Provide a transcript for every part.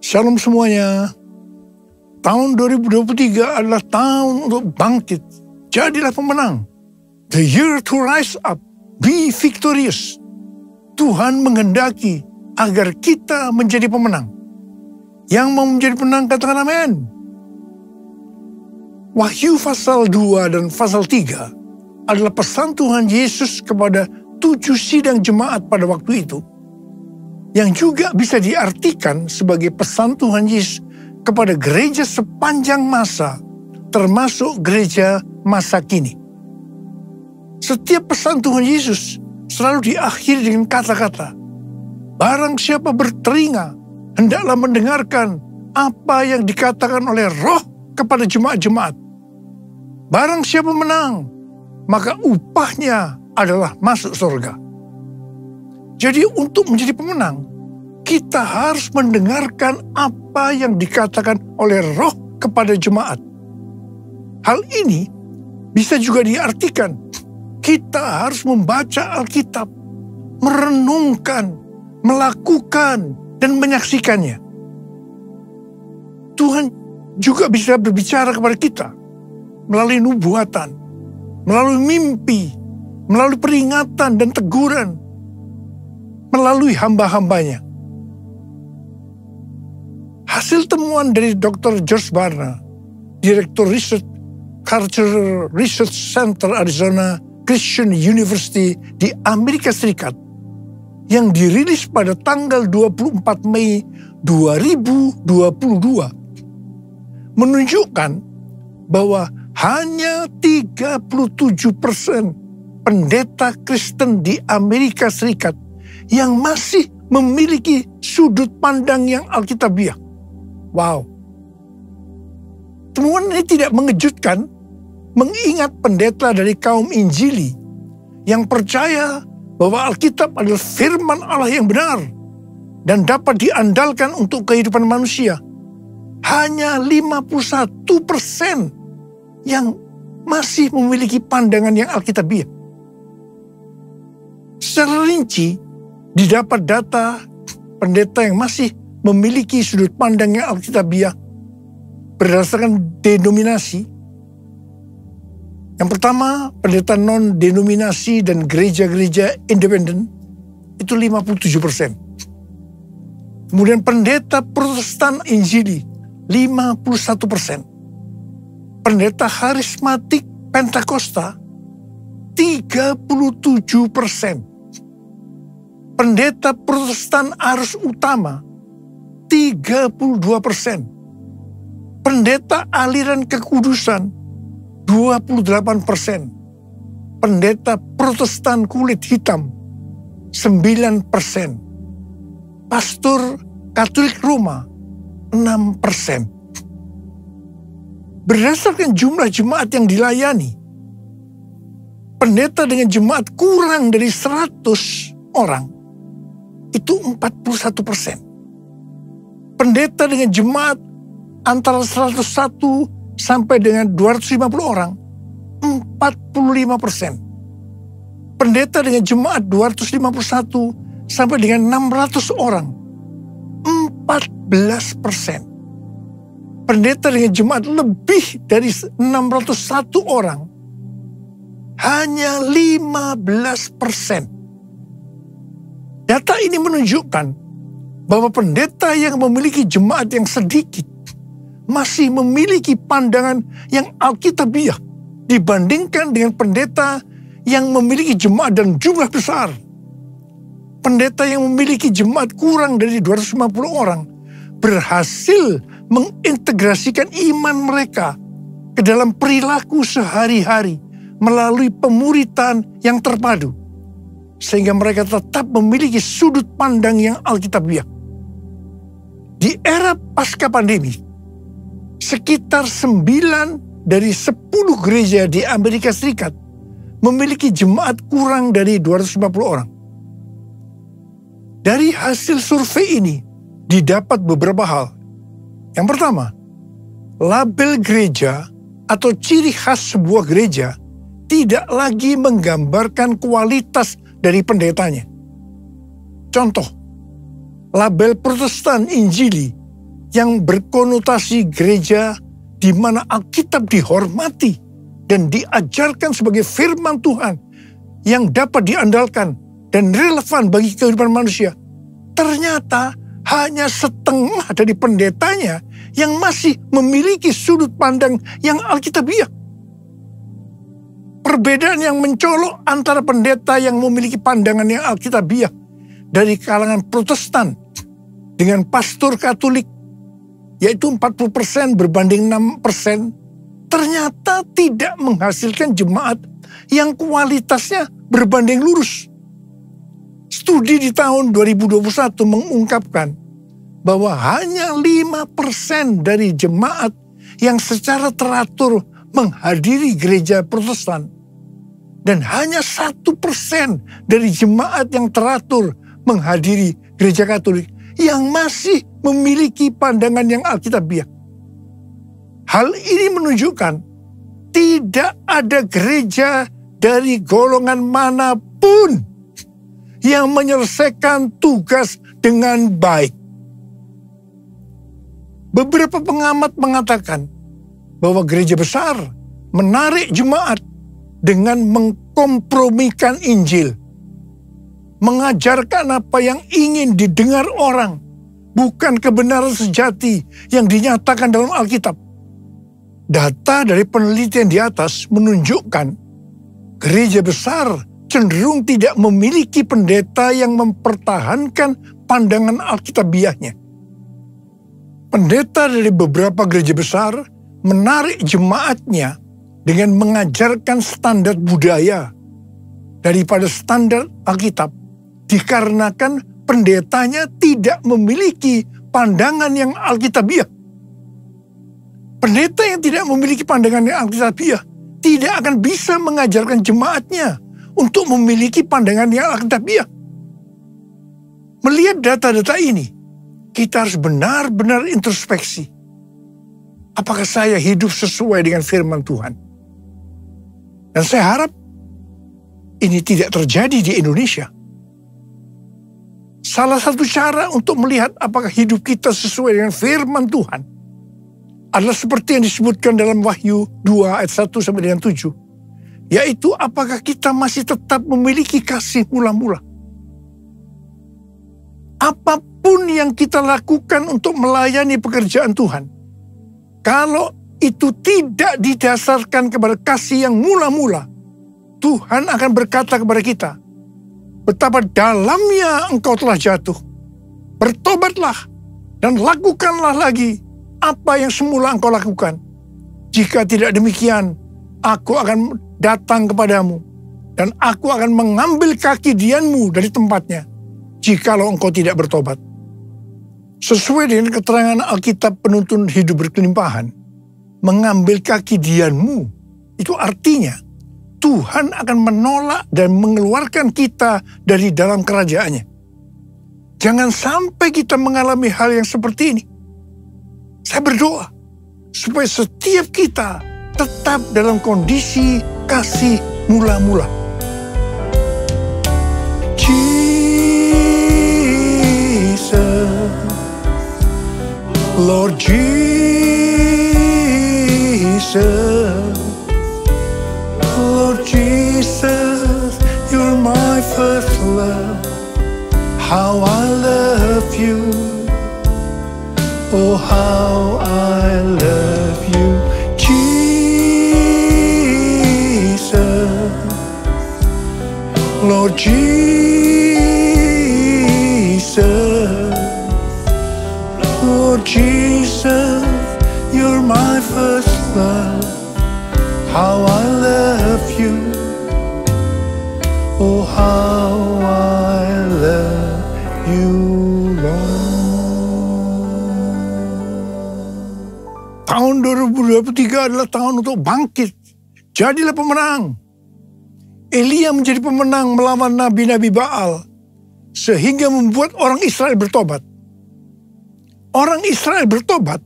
Shalom semuanya. Tahun 2023 adalah tahun untuk bangkit. Jadilah pemenang. The year to rise up. Be victorious. Tuhan menghendaki agar kita menjadi pemenang. Yang mau menjadi pemenang katakan amin. Wahyu pasal 2 dan pasal 3 adalah pesan Tuhan Yesus kepada 7 sidang jemaat pada waktu itu. Yang juga bisa diartikan sebagai pesan Tuhan Yesus kepada gereja sepanjang masa, termasuk gereja masa kini. Setiap pesan Tuhan Yesus selalu diakhiri dengan kata-kata, barang siapa bertelinga, hendaklah mendengarkan apa yang dikatakan oleh Roh kepada jemaat-jemaat. Barang siapa menang, maka upahnya adalah masuk surga. Jadi untuk menjadi pemenang, kita harus mendengarkan apa yang dikatakan oleh Roh kepada jemaat. Hal ini bisa juga diartikan, kita harus membaca Alkitab, merenungkan, melakukan, dan menyaksikannya. Tuhan juga bisa berbicara kepada kita melalui nubuatan, melalui mimpi, melalui peringatan dan teguran, melalui hamba-hambanya. Hasil temuan dari Dr. George Barna, Direktur Riset Cultural Research Center Arizona Christian University di Amerika Serikat, yang dirilis pada tanggal 24 Mei 2022, menunjukkan bahwa hanya 37% pendeta Kristen di Amerika Serikat yang masih memiliki sudut pandang yang alkitabiah. Wow. Temuan ini tidak mengejutkan, mengingat pendeta dari kaum Injili yang percaya bahwa Alkitab adalah firman Allah yang benar dan dapat diandalkan untuk kehidupan manusia. Hanya 51% yang masih memiliki pandangan yang alkitabiah. Secara rinci, didapat data pendeta yang masih memiliki sudut pandang yang alkitabiah berdasarkan denominasi. Yang pertama, pendeta non-denominasi dan gereja-gereja independen itu 57%. Kemudian pendeta Protestan Injili 51%. Pendeta karismatik Pentakosta 37%. Pendeta Protestan Arus Utama 32%. Pendeta aliran kekudusan 28%. Pendeta Protestan kulit hitam 9%. Pastor Katolik Roma 6%. Berdasarkan jumlah jemaat yang dilayani, pendeta dengan jemaat kurang dari 100 orang itu 41%. Pendeta dengan jemaat antara 101 sampai dengan 250 orang 45%. Pendeta dengan jemaat 251 sampai dengan 600 orang 14%. Pendeta dengan jemaat lebih dari 601 orang hanya 15%. Data ini menunjukkan bahwa pendeta yang memiliki jemaat yang sedikit masih memiliki pandangan yang alkitabiah dibandingkan dengan pendeta yang memiliki jemaat dan jumlah besar. Pendeta yang memiliki jemaat kurang dari 250 orang berhasil mengintegrasikan iman mereka ke dalam perilaku sehari-hari melalui pemuritan yang terpadu, sehingga mereka tetap memiliki sudut pandang yang alkitabiah. Di era pasca pandemi, sekitar 9 dari 10 gereja di Amerika Serikat memiliki jemaat kurang dari 250 orang. Dari hasil survei ini didapat beberapa hal. Yang pertama, label gereja atau ciri khas sebuah gereja tidak lagi menggambarkan kualitas dari pendetanya. Contoh, label Protestan Injili yang berkonotasi gereja di mana Alkitab dihormati dan diajarkan sebagai firman Tuhan yang dapat diandalkan dan relevan bagi kehidupan manusia, ternyata hanya setengah dari pendetanya yang masih memiliki sudut pandang yang alkitabiah. Perbedaan yang mencolok antara pendeta yang memiliki pandangan yang alkitabiah dari kalangan Protestan dengan pastor Katolik, yaitu 40% berbanding 6%, ternyata tidak menghasilkan jemaat yang kualitasnya berbanding lurus. Studi di tahun 2021 mengungkapkan bahwa hanya 5% dari jemaat yang secara teratur menghadiri gereja Protestan dan hanya 1% dari jemaat yang teratur menghadiri gereja Katolik yang masih memiliki pandangan yang alkitabiah. Hal ini menunjukkan tidak ada gereja dari golongan manapun yang menyelesaikan tugas dengan baik. Beberapa pengamat mengatakan bahwa gereja besar menarik jemaat dengan mengkompromikan Injil, mengajarkan apa yang ingin didengar orang, bukan kebenaran sejati yang dinyatakan dalam Alkitab. Data dari penelitian di atas menunjukkan gereja besar cenderung tidak memiliki pendeta yang mempertahankan pandangan alkitabiahnya. Pendeta dari beberapa gereja besar menarik jemaatnya dengan mengajarkan standar budaya daripada standar Alkitab, dikarenakan pendetanya tidak memiliki pandangan yang alkitabiah. Pendeta yang tidak memiliki pandangan yang alkitabiah tidak akan bisa mengajarkan jemaatnya untuk memiliki pandangan yang alkitabiah. Melihat data-data ini, kita harus benar-benar introspeksi. Apakah saya hidup sesuai dengan firman Tuhan? Dan saya harap ini tidak terjadi di Indonesia. Salah satu cara untuk melihat apakah hidup kita sesuai dengan firman Tuhan adalah seperti yang disebutkan dalam Wahyu 2 ayat 1 sampai dengan 7. Yaitu apakah kita masih tetap memiliki kasih mula-mula. Apapun yang kita lakukan untuk melayani pekerjaan Tuhan, kalau itu tidak didasarkan kepada kasih yang mula-mula, Tuhan akan berkata kepada kita, betapa dalamnya engkau telah jatuh. Bertobatlah dan lakukanlah lagi apa yang semula engkau lakukan. Jika tidak demikian, aku akan datang kepadamu dan aku akan mengambil kaki dianmu dari tempatnya jikalau engkau tidak bertobat. Sesuai dengan keterangan Alkitab penuntun hidup berkelimpahan, mengambil kaki dianmu itu artinya Tuhan akan menolak dan mengeluarkan kita dari dalam kerajaannya. Jangan sampai kita mengalami hal yang seperti ini. Saya berdoa supaya setiap kita tetap dalam kondisi kasih mula-mula. Jesus, Lord Jesus, Lord Jesus, you're my first love. How I love you. Oh, how I love you, Jesus, Lord Jesus, Lord Jesus, you're my first love. How I love you, oh, how I love you, Lord. Tahun 2023 adalah tahun untuk bangkit. Jadilah pemenang. Elia menjadi pemenang melawan nabi-nabi Baal, sehingga membuat orang Israel bertobat. Orang Israel bertobat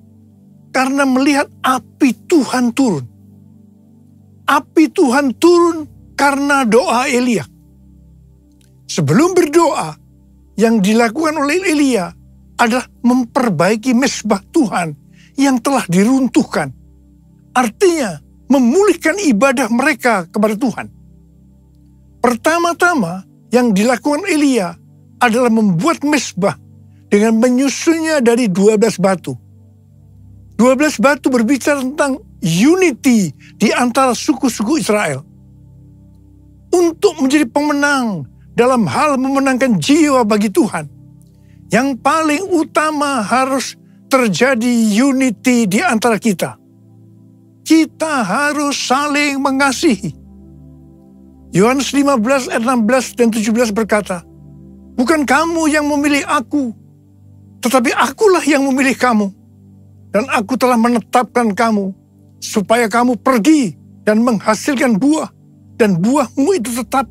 karena melihat api Tuhan turun. Api Tuhan turun karena doa Elia. Sebelum berdoa, yang dilakukan oleh Elia adalah memperbaiki mezbah Tuhan yang telah diruntuhkan. Artinya, memulihkan ibadah mereka kepada Tuhan. Pertama-tama yang dilakukan Elia adalah membuat mezbah dengan menyusunnya dari 12 batu. 12 batu berbicara tentang unity di antara suku-suku Israel. Untuk menjadi pemenang dalam hal memenangkan jiwa bagi Tuhan, yang paling utama harus terjadi unity di antara kita. Kita harus saling mengasihi. Yohanes 15 ayat 16 dan 17 berkata, "Bukan kamu yang memilih aku, tetapi akulah yang memilih kamu. Dan aku telah menetapkan kamu, supaya kamu pergi dan menghasilkan buah, dan buahmu itu tetap,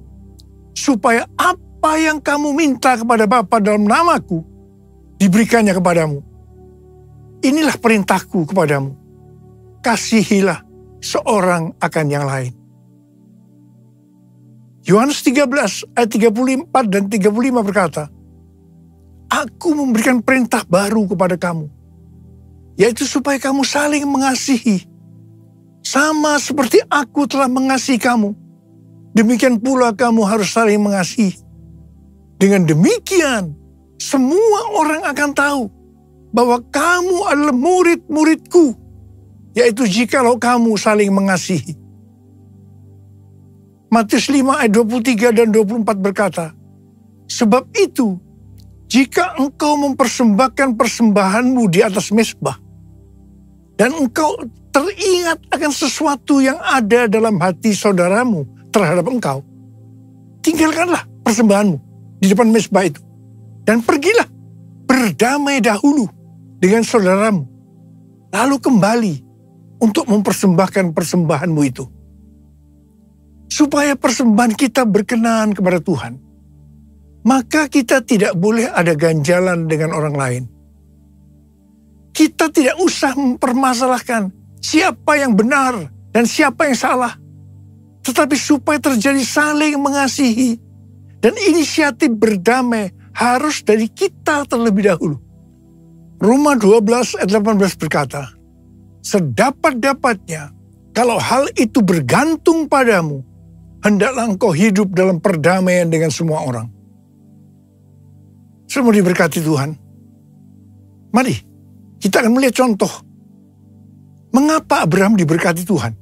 supaya apa yang kamu minta kepada Bapa dalam namaku, diberikannya kepadamu. Inilah perintahku kepadamu, kasihilah seorang akan yang lain." Yohanes 13 ayat 34 dan 35 berkata, "Aku memberikan perintah baru kepada kamu, yaitu supaya kamu saling mengasihi. Sama seperti aku telah mengasihi kamu, demikian pula kamu harus saling mengasihi. Dengan demikian, semua orang akan tahu bahwa kamu adalah murid-muridku, yaitu jikalau kamu saling mengasihi." Matius 5 ayat 23 dan 24 berkata, "Sebab itu, jika engkau mempersembahkan persembahanmu di atas mezbah, dan engkau teringat akan sesuatu yang ada dalam hati saudaramu terhadap engkau, tinggalkanlah persembahanmu di depan mezbah itu, dan pergilah berdamai dahulu dengan saudaramu, lalu kembali untuk mempersembahkan persembahanmu itu." Supaya persembahan kita berkenan kepada Tuhan, maka kita tidak boleh ada ganjalan dengan orang lain. Kita tidak usah mempermasalahkan siapa yang benar dan siapa yang salah, tetapi supaya terjadi saling mengasihi dan inisiatif berdamai harus dari kita terlebih dahulu. Roma 12 ayat 18 berkata, "Sedapat-dapatnya, kalau hal itu bergantung padamu, hendaklah engkau hidup dalam perdamaian dengan semua orang." Semua diberkati Tuhan. Mari kita akan melihat contoh mengapa Abraham diberkati Tuhan.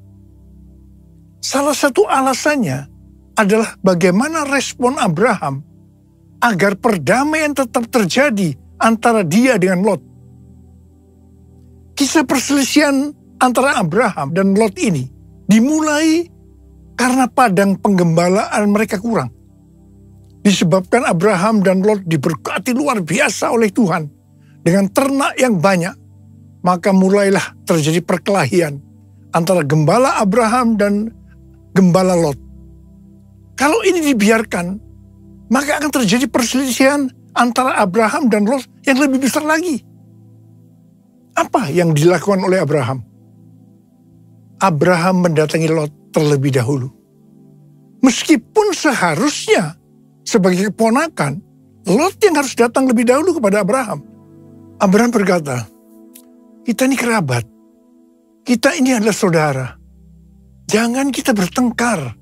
Salah satu alasannya adalah bagaimana respon Abraham agar perdamaian tetap terjadi antara dia dengan Lot. Kisah perselisihan antara Abraham dan Lot ini dimulai karena padang penggembalaan mereka kurang. Disebabkan Abraham dan Lot diberkati luar biasa oleh Tuhan dengan ternak yang banyak, maka mulailah terjadi perkelahian antara gembala Abraham dan gembala Lot. Kalau ini dibiarkan, maka akan terjadi perselisihan antara Abraham dan Lot yang lebih besar lagi. Apa yang dilakukan oleh Abraham? Abraham mendatangi Lot terlebih dahulu. Meskipun seharusnya sebagai keponakan, Lot yang harus datang lebih dahulu kepada Abraham. Abraham berkata, "Kita ini kerabat, kita ini adalah saudara. Jangan kita bertengkar,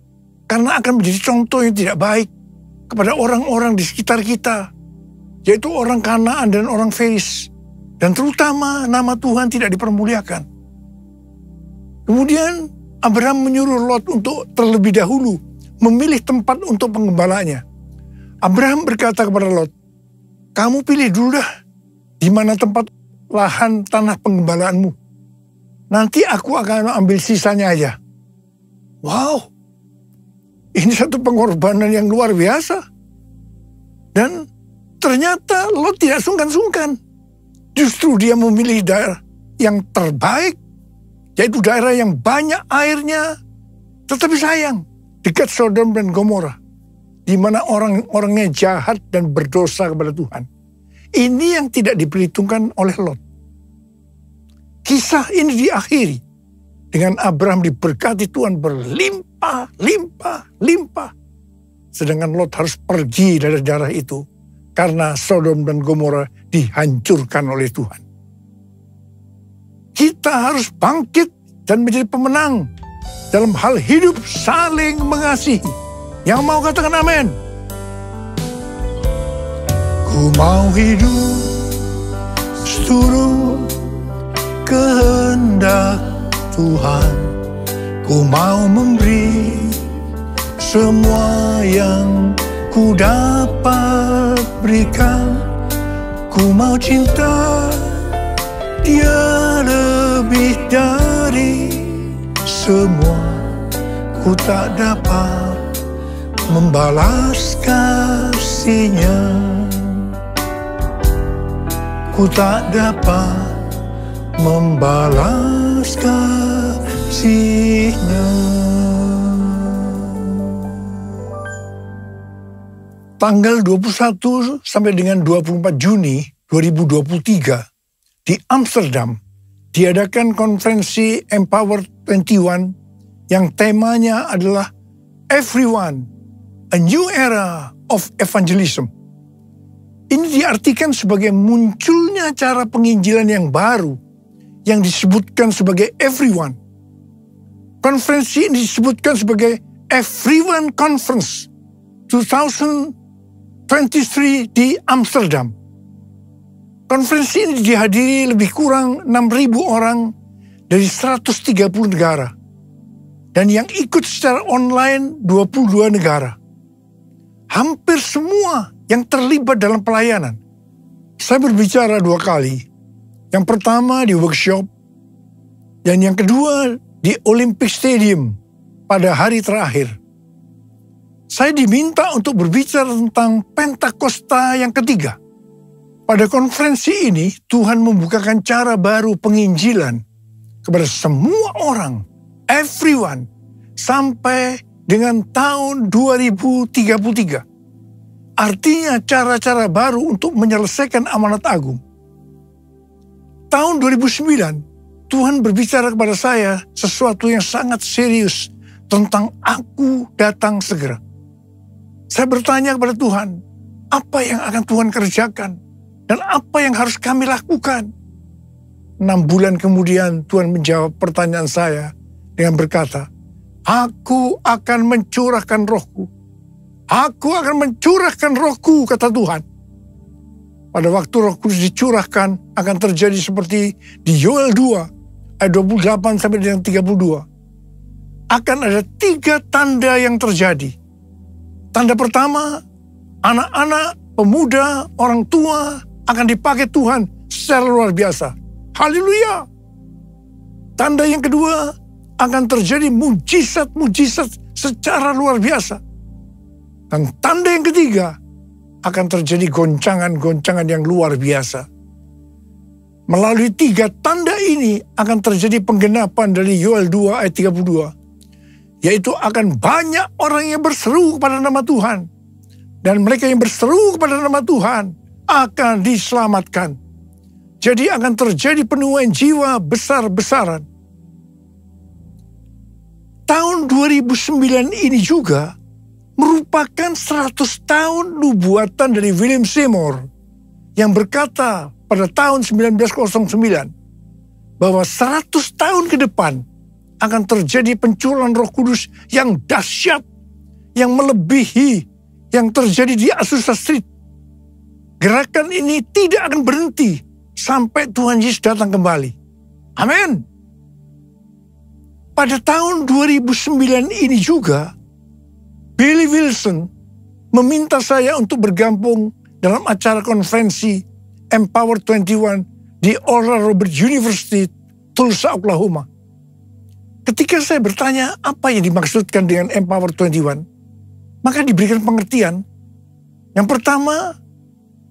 karena akan menjadi contoh yang tidak baik kepada orang-orang di sekitar kita, yaitu orang Kanaan dan orang Feris, dan terutama nama Tuhan tidak dipermuliakan." Kemudian Abraham menyuruh Lot untuk terlebih dahulu memilih tempat untuk penggembalanya. Abraham berkata kepada Lot, "Kamu pilih dulu dah di mana tempat lahan tanah penggembalaanmu. Nanti aku akan ambil sisanya aja." Wow, ini satu pengorbanan yang luar biasa. Dan ternyata Lot tidak sungkan-sungkan. Justru dia memilih daerah yang terbaik, yaitu daerah yang banyak airnya, tetapi sayang, dekat Sodom dan Gomora, di mana orang-orangnya jahat dan berdosa kepada Tuhan. Ini yang tidak diperhitungkan oleh Lot. Kisah ini diakhiri dengan Abraham diberkati Tuhan berlimpah, limpah, limpah. Sedangkan Lot harus pergi dari daerah itu karena Sodom dan Gomora dihancurkan oleh Tuhan. Kita harus bangkit dan menjadi pemenang dalam hal hidup saling mengasihi. Yang mau katakan amin. Ku mau hidup seturut kehendak Tuhan. Ku mau memberi semua yang ku dapat berikan. Ku mau cinta Dia lebih dari semua. Ku tak dapat membalas kasih-Nya. Ku tak dapat membalas kasih-Nya. Tanggal 21 sampai dengan 24 Juni 2023 di Amsterdam diadakan konferensi Empower 21 yang temanya adalah Everyone, a New Era of Evangelism. Ini diartikan sebagai munculnya cara penginjilan yang baru yang disebutkan sebagai Everyone. Konferensi ini disebutkan sebagai Everyone Conference 2023 di Amsterdam. Konferensi ini dihadiri lebih kurang 6.000 orang dari 130 negara. Dan yang ikut secara online 22 negara. Hampir semua yang terlibat dalam pelayanan. Saya berbicara 2 kali. Yang pertama di workshop. Dan yang kedua di Olympic Stadium pada hari terakhir. Saya diminta untuk berbicara tentang Pentakosta yang ketiga. Pada konferensi ini, Tuhan membukakan cara baru penginjilan kepada semua orang, everyone, sampai dengan tahun 2033. Artinya cara-cara baru untuk menyelesaikan amanat agung. Tahun 2009, Tuhan berbicara kepada saya sesuatu yang sangat serius tentang aku datang segera. Saya bertanya kepada Tuhan, apa yang akan Tuhan kerjakan? Dan apa yang harus kami lakukan? 6 bulan kemudian Tuhan menjawab pertanyaan saya dengan berkata, Aku akan mencurahkan rohku. Aku akan mencurahkan rohku, kata Tuhan. Pada waktu Roh Kudus dicurahkan akan terjadi seperti di Yoel 2 ayat 28 sampai dengan 32. Akan ada 3 tanda yang terjadi. Tanda pertama, anak-anak, pemuda, orang tua akan dipakai Tuhan secara luar biasa. Haleluya. Tanda yang kedua, akan terjadi mujizat-mujizat secara luar biasa. Dan tanda yang ketiga, akan terjadi goncangan-goncangan yang luar biasa. Melalui 3 tanda ini akan terjadi penggenapan dari Yoel 2 ayat 32. Yaitu akan banyak orang yang berseru kepada nama Tuhan. Dan mereka yang berseru kepada nama Tuhan akan diselamatkan. Jadi akan terjadi penuaian jiwa besar-besaran. Tahun 2009 ini juga merupakan 100 tahun nubuatan dari William Seymour yang berkata pada tahun 1909 bahwa 100 tahun ke depan akan terjadi pencurahan Roh Kudus yang dahsyat, yang melebihi yang terjadi di Azusa Street. Gerakan ini tidak akan berhenti sampai Tuhan Yesus datang kembali. Amin. Pada tahun 2009 ini juga, Billy Wilson meminta saya untuk bergabung dalam acara konferensi Empower 21 di Oral Roberts University, Tulsa, Oklahoma. Ketika saya bertanya apa yang dimaksudkan dengan Empower 21, maka diberikan pengertian. Yang pertama,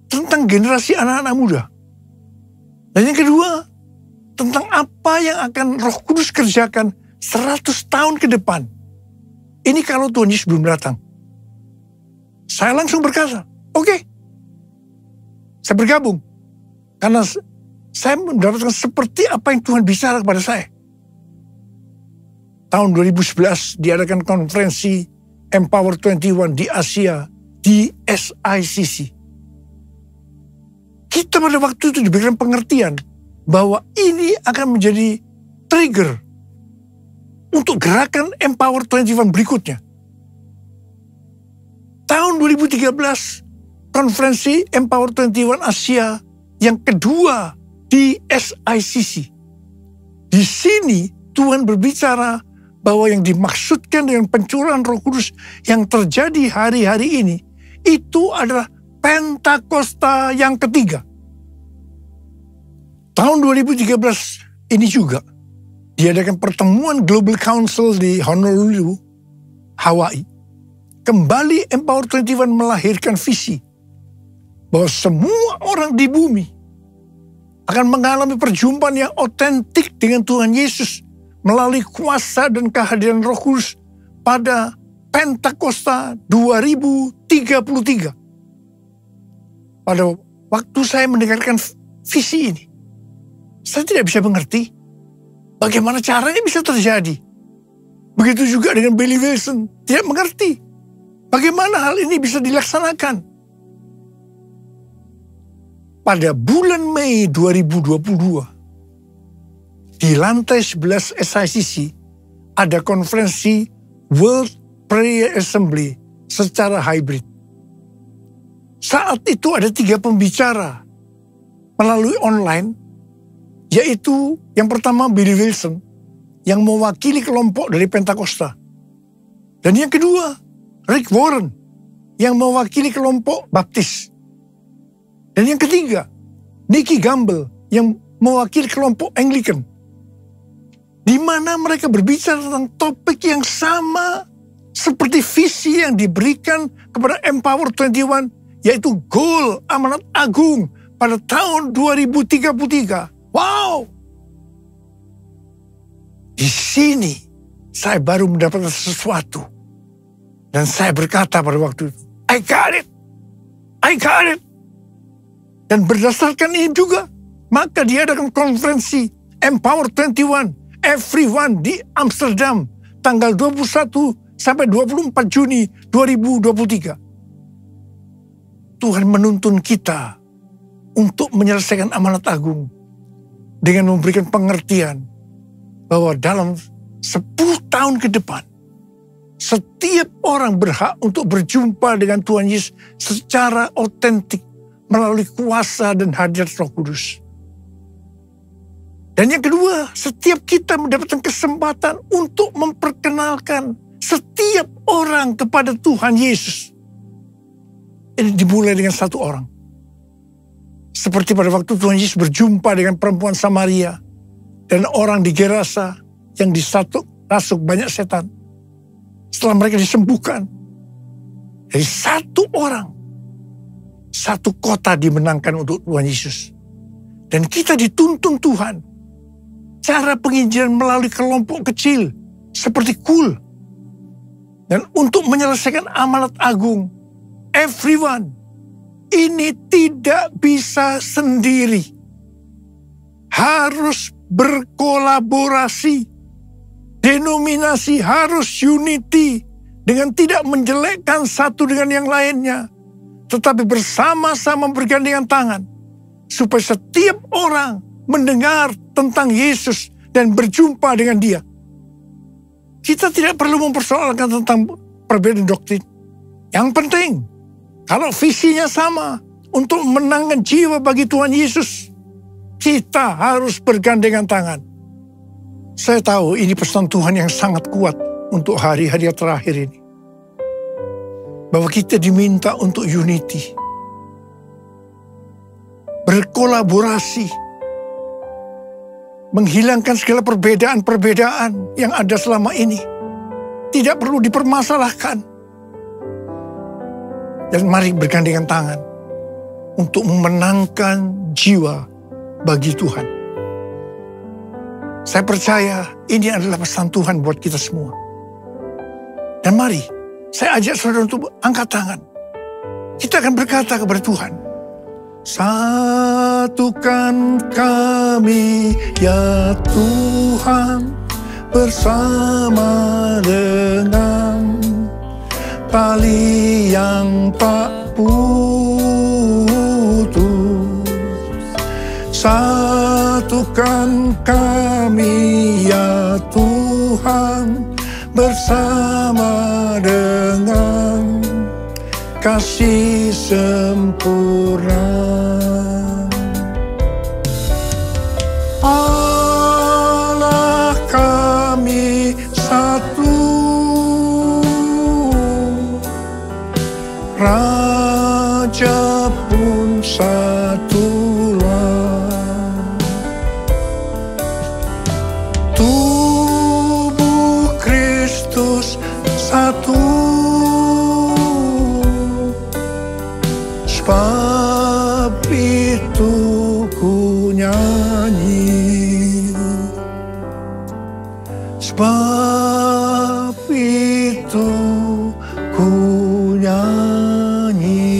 tentang generasi anak-anak muda. Dan yang kedua, tentang apa yang akan Roh Kudus kerjakan 100 tahun ke depan. Ini kalau Tuhan Yesus belum datang. Saya langsung berkata, oke. Saya bergabung. Karena saya mendapatkan seperti apa yang Tuhan bicara kepada saya. Tahun 2011 diadakan konferensi Empower 21 di Asia, di SICC. kita pada waktu itu diberikan pengertian bahwa ini akan menjadi trigger untuk gerakan Empower 21 berikutnya. Tahun 2013, konferensi Empower 21 Asia yang kedua di SICC. Di sini Tuhan berbicara bahwa yang dimaksudkan dengan pencurahan Roh Kudus yang terjadi hari-hari ini itu adalah Pentakosta yang ketiga. Tahun 2013 ini juga diadakan pertemuan Global Council di Honolulu, Hawaii. Kembali Empower 21 melahirkan visi bahwa semua orang di bumi akan mengalami perjumpaan yang otentik dengan Tuhan Yesus melalui kuasa dan kehadiran Roh Kudus pada Pentakosta 2033. Pada waktu saya mendengarkan visi ini, saya tidak bisa mengerti bagaimana caranya bisa terjadi. Begitu juga dengan Billy Wilson, tidak mengerti bagaimana hal ini bisa dilaksanakan. Pada bulan Mei 2022, di lantai 11 SICC, ada konferensi World Prayer Assembly secara hybrid. Saat itu ada 3 pembicara melalui online, yaitu yang pertama Billy Wilson, yang mewakili kelompok dari Pentakosta. Dan yang kedua, Rick Warren, yang mewakili kelompok Baptis. Dan yang ketiga, Nicky Gamble, yang mewakili kelompok Anglican. Di mana mereka berbicara tentang topik yang sama seperti visi yang diberikan kepada Empower 21, yaitu goal amanat agung pada tahun 2033. Wow! Di sini saya baru mendapatkan sesuatu. Dan saya berkata pada waktu itu, I got it! I got it! Dan berdasarkan ini juga, maka diadakan konferensi Empower 21 Everyone di Amsterdam tanggal 21 sampai 24 Juni 2023. Tuhan menuntun kita untuk menyelesaikan amanat agung dengan memberikan pengertian bahwa dalam 10 tahun ke depan setiap orang berhak untuk berjumpa dengan Tuhan Yesus secara otentik melalui kuasa dan hadirat Roh Kudus. Dan yang kedua, setiap kita mendapatkan kesempatan untuk memperkenalkan setiap orang kepada Tuhan Yesus. Ini dimulai dengan satu orang. Seperti pada waktu Tuhan Yesus berjumpa dengan perempuan Samaria dan orang di Gerasa yang rasuk banyak setan. Setelah mereka disembuhkan, dari satu orang, satu kota dimenangkan untuk Tuhan Yesus. Dan kita dituntun Tuhan. Cara penginjilan melalui kelompok kecil seperti Cool. Dan untuk menyelesaikan amanat agung, everyone, ini tidak bisa sendiri. Harus berkolaborasi. Denominasi harus unity dengan tidak menjelekkan satu dengan yang lainnya. Tetapi bersama-sama bergandengan tangan. Supaya setiap orang mendengar tentang Yesus dan berjumpa dengan Dia. Kita tidak perlu mempersoalkan tentang perbedaan doktrin. Yang penting, kalau visinya sama untuk menangkan jiwa bagi Tuhan Yesus, kita harus bergandengan tangan. Saya tahu ini pesan Tuhan yang sangat kuat untuk hari-hari terakhir ini. Bahwa kita diminta untuk unity. Berkolaborasi. Menghilangkan segala perbedaan-perbedaan yang ada selama ini. Tidak perlu dipermasalahkan. Dan mari bergandengan tangan untuk memenangkan jiwa bagi Tuhan. Saya percaya ini adalah pesan Tuhan buat kita semua. Dan mari, saya ajak saudara untuk angkat tangan. Kita akan berkata kepada Tuhan, satukan kami ya Tuhan bersama dengan tali yang tak putus. Satukan kami ya Tuhan bersama dengan kasih sempurna. Allah kami satu, Raja pun satulah. Tubuh Kristus satu, sebab itu ku nyanyi, sebab itu ku nyanyi.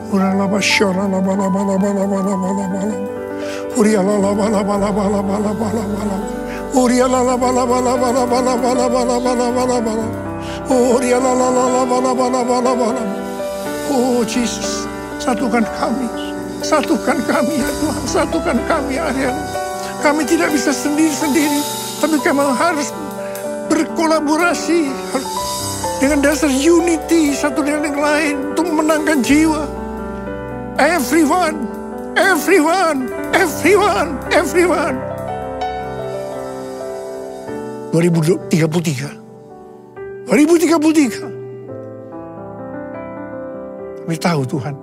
Uralaba syaralaba laba laba laba laba laba laba. Urialaba laba laba laba laba laba laba. Urialaba laba laba laba laba laba laba laba laba. Urialaba laba laba laba laba laba. Oh Jesus, satukan kami ya Tuhan, satukan kami ya Allah. Kami tidak bisa sendiri-sendiri, tapi kami harus berkolaborasi dengan dasar unity satu dengan yang lain untuk memenangkan jiwa. Everyone. 2033. Kami tahu Tuhan,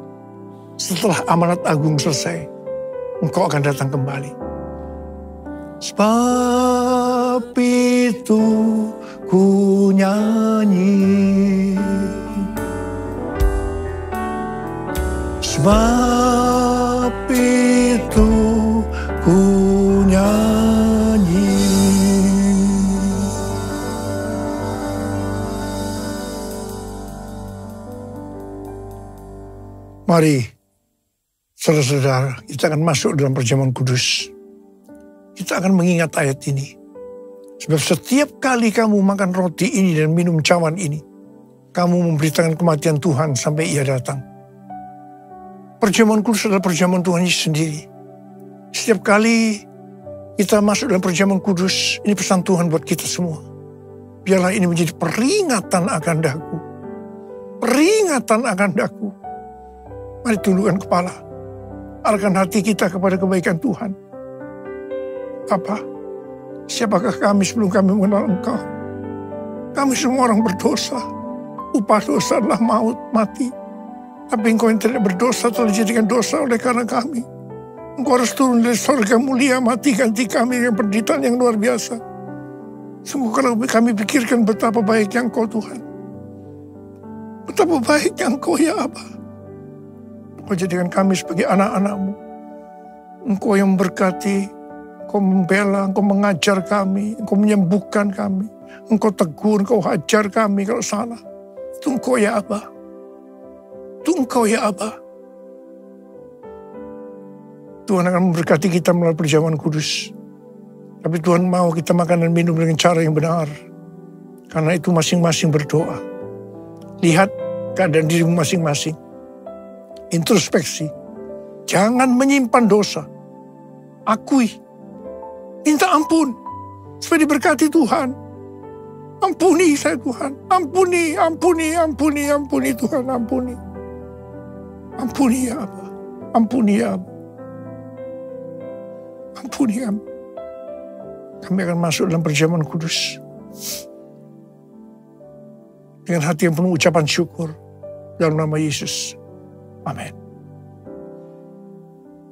setelah amanat agung selesai, Engkau akan datang kembali. Sebab itu ku nyanyi, sebab itu ku nyanyi. Mari, saudara-saudara, kita akan masuk dalam perjamuan kudus. Kita akan mengingat ayat ini. Sebab setiap kali kamu makan roti ini dan minum cawan ini, kamu memberitakan kematian Tuhan sampai Ia datang. Perjamuan kudus adalah perjamuan Tuhan Yesus sendiri. Setiap kali kita masuk dalam perjamuan kudus, ini pesan Tuhan buat kita semua. Biarlah ini menjadi peringatan akan daku. Peringatan akan daku. Mari tundukkan kepala. Arahkan hati kita kepada kebaikan Tuhan. Apa? Siapakah kami sebelum kami mengenal Engkau? Kami semua orang berdosa. Upah dosa adalah maut, mati. Tapi Engkau yang tidak berdosa telah dijadikan dosa oleh karena kami. Engkau harus turun dari surga mulia, mati ganti kami dengan penderitaan yang luar biasa. Sungguh kalau kami pikirkan betapa baiknya Engkau Tuhan. Betapa baiknya Engkau ya Abba. Engkau jadikan kami sebagai anak-anak-Mu. Engkau yang memberkati, Engkau membela, Engkau mengajar kami, Engkau menyembuhkan kami. Engkau tegur, Engkau hajar kami kalau salah. Itu Engkau ya Abba. Itu Engkau ya Abba. Tuhan akan memberkati kita melalui perjamuan kudus. Tapi Tuhan mau kita makan dan minum dengan cara yang benar. Karena itu masing-masing berdoa. Lihat keadaan dirimu masing-masing. Introspeksi. Jangan menyimpan dosa. Akui. Minta ampun. Supaya diberkati Tuhan. Ampuni saya Tuhan. Ampuni Tuhan. Ampuni. Ampuni ya Abba. Ampuni ya Abba. Ampuni ya Abba. Kami akan masuk dalam perjamuan kudus. Dengan hati yang penuh ucapan syukur. Dalam nama Yesus. Amin.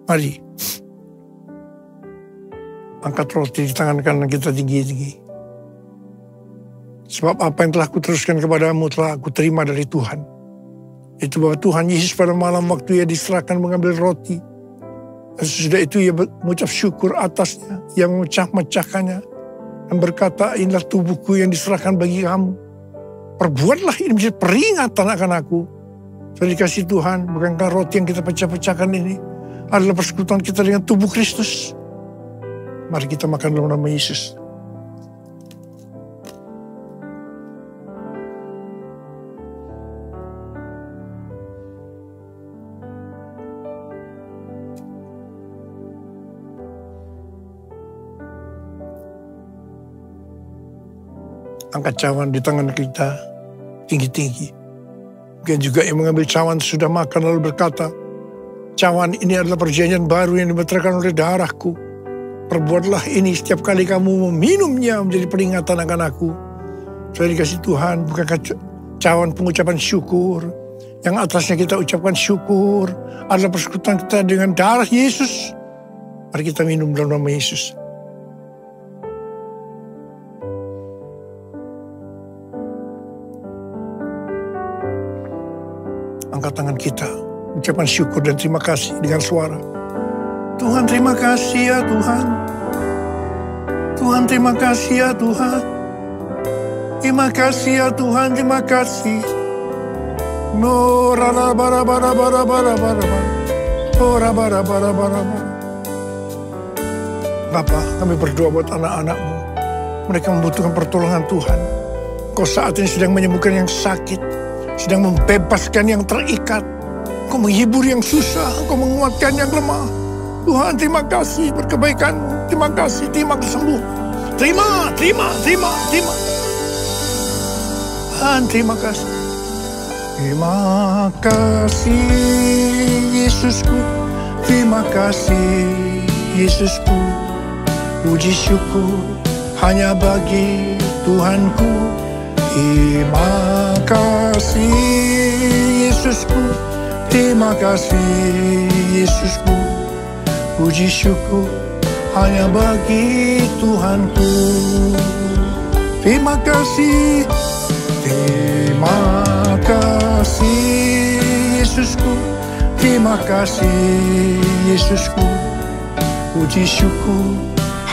Mari. Angkat roti di tangan kanan kita tinggi-tinggi. Sebab apa yang telah kuteruskan kepadamu telah aku terima dari Tuhan. Itu bahwa Tuhan Yesus pada malam waktu Ia diserahkan mengambil roti. Dan sesudah itu Ia mengucap syukur atasnya. Ia memecah-mecahkannya. Dan berkata, inilah tubuhku yang diserahkan bagi kamu. Perbuatlah ini menjadi peringatan akan aku. Sudah dikasih Tuhan, bukankah roti yang kita pecah-pecahkan ini adalah persekutuan kita dengan tubuh Kristus. Mari kita makan dalam nama Yesus. angkat cawan di tangan kita tinggi-tinggi. Mungkin juga yang mengambil cawan sudah makan lalu berkata, cawan ini adalah perjanjian baru yang dimeteraikan oleh darahku. Perbuatlah ini setiap kali kamu meminumnya menjadi peringatan akan aku. Saya dikasih Tuhan, bukankah cawan pengucapan syukur, yang atasnya kita ucapkan syukur, adalah persekutuan kita dengan darah Yesus. Mari kita minum dalam nama Yesus. Angkat tangan kita, ucapan syukur dan terima kasih dengan suara. Tuhan terima kasih ya Tuhan. Tuhan terima kasih ya Tuhan. Terima kasih ya Tuhan, terima kasih. No rara bara bara bara bara bara bara. Ora bara bara bara bara. Bapa, kami berdoa buat anak-anak-Mu. Mereka membutuhkan pertolongan Tuhan. Kau saat ini sedang menyembuhkan yang sakit, sedang membebaskan yang terikat. Kau menghibur yang susah, Kau menguatkan yang lemah. Tuhan terima kasih berkebaikan-Mu. Terima kasih, terima kesembuhan. Terima. Tuhan terima kasih. Terima kasih Yesusku. Terima kasih Yesusku. Puji syukur hanya bagi Tuhanku. Terima kasih Yesusku. Terima kasih Yesusku. Puji syukur hanya bagi Tuhanku. Terima kasih. Terima kasih Yesusku. Terima kasih Yesusku. Puji syukur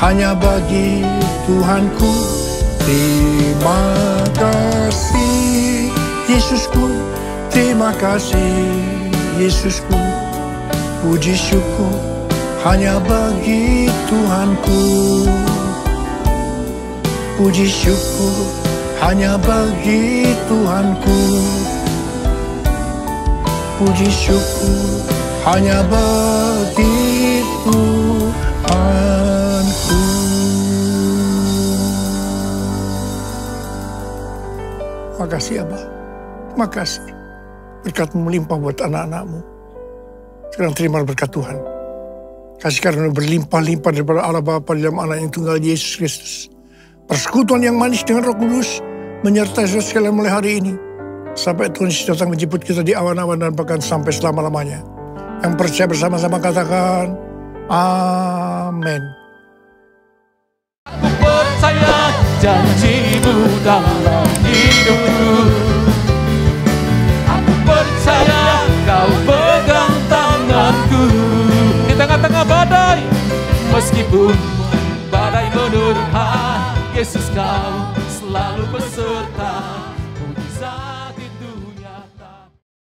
hanya bagi Tuhanku. Terima kasih Yesusku. Terima kasih Yesusku. Puji syukur hanya bagi Tuhanku. Puji syukur hanya bagi Tuhanku. Puji syukur hanya bagi Tuhanku. Makasih Abah. Makasih. Berkat-Mu melimpah buat anak-anak-Mu. Sekarang terima berkat Tuhan. Kasih karunia berlimpah-limpah daripada Allah Bapa dalam anak yang tunggal Yesus Kristus. Persekutuan yang manis dengan Roh Kudus menyertai saudara sekalian mulai hari ini. Sampai Tuhan Yesus datang menjemput kita di awan-awan dan bahkan sampai selama-lamanya. Yang percaya bersama-sama katakan, amin. Aku percaya janji-Mu dalam hidupku. Aku percaya Kau pegang tanganku. Di tengah-tengah badai, meskipun badai menerpa, Yesus Kau selalu beserta.